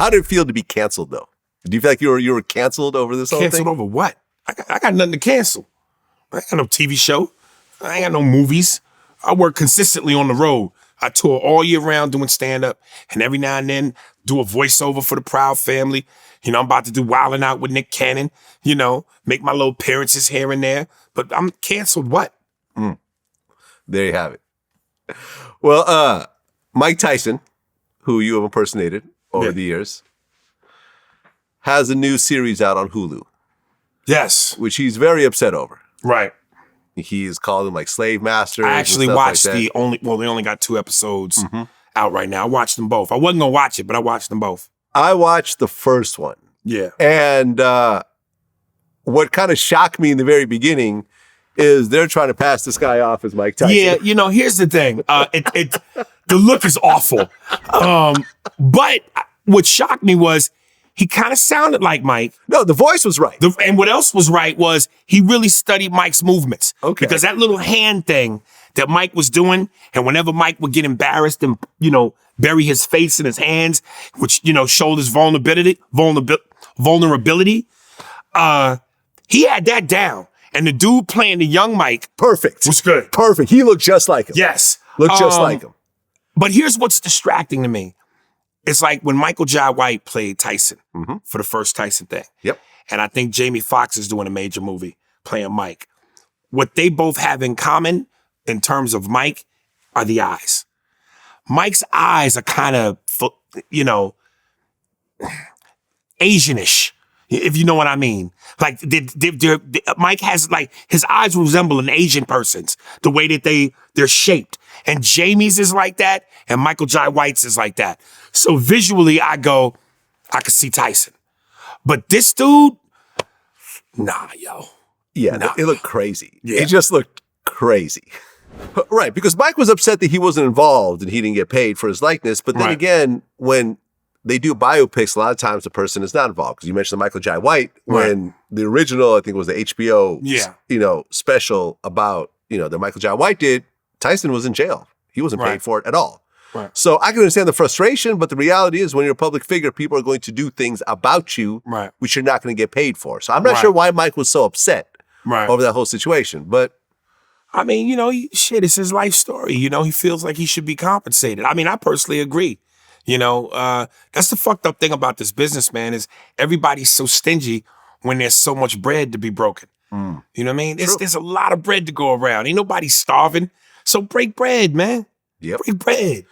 How did it feel to be canceled, though? Do you feel like you were canceled over this whole thing? Canceled over what? I got nothing to cancel. I ain't got no TV show. I ain't got no movies. I work consistently on the road. I tour all year round doing stand-up, and every now and then do a voiceover for the Proud Family. You know, I'm about to do Wildin' Out with Nick Cannon, you know, make my little appearances here and there. But I'm canceled what? There you have it. Well, Mike Tyson, who you have impersonated over the years, has a new series out on Hulu. Yes. Which he's very upset over. Right. He's called them like slave masters. I actually watched they only got 2 episodes out right now. I watched them both. I wasn't going to watch it, but I watched them both. I watched the first one. Yeah. And what kind of shocked me in the very beginning is they're trying to pass this guy off as Mike Tyson. Yeah, you know, here's the thing. The look is awful. But what shocked me was he kind of sounded like Mike. No, the voice was right. And what else was right was he really studied Mike's movements. Okay. Because that little hand thing that Mike was doing, and whenever Mike would get embarrassed and, you know, bury his face in his hands, which, you know, showed his vulnerability, he had that down. And the dude playing the young Mike Perfect. was good. Perfect. He looked just like him. Yes. Looked just like him. But here's what's distracting to me. It's like when Michael Jai White played Tyson for the first Tyson thing. Yep. And I think Jamie Foxx is doing a major movie playing Mike. What they both have in common in terms of Mike are the eyes. Mike's eyes are kind of, you know, Asianish, if you know what I mean. Like, Mike has, like, his eyes resemble an Asian person's, the way that they're shaped. And Jamie's is like that, and Michael Jai White's is like that. So visually, I could see Tyson. But this dude, nah, yo. Yeah, nah. It looked crazy. Yeah. It just looked crazy. Right, because Mike was upset that he wasn't involved and he didn't get paid for his likeness. But then again, when they do biopics, a lot of times the person is not involved. Because you mentioned Michael Jai White, when the original, I think it was the HBO, you know, special about, you know, that Michael Jai White did, Tyson was in jail. He wasn't paid for it at all. Right. So I can understand the frustration, but the reality is when you're a public figure, people are going to do things about you which you're not going to get paid for. So I'm not sure why Mike was so upset over that whole situation. But I mean, you know, shit, it's his life story. You know, he feels like he should be compensated. I mean, I personally agree. You know, that's the fucked up thing about this business, man, is everybody's so stingy when there's so much bread to be broken. You know what I mean? There's a lot of bread to go around. Ain't nobody starving. So break bread, man. Yep. Break bread.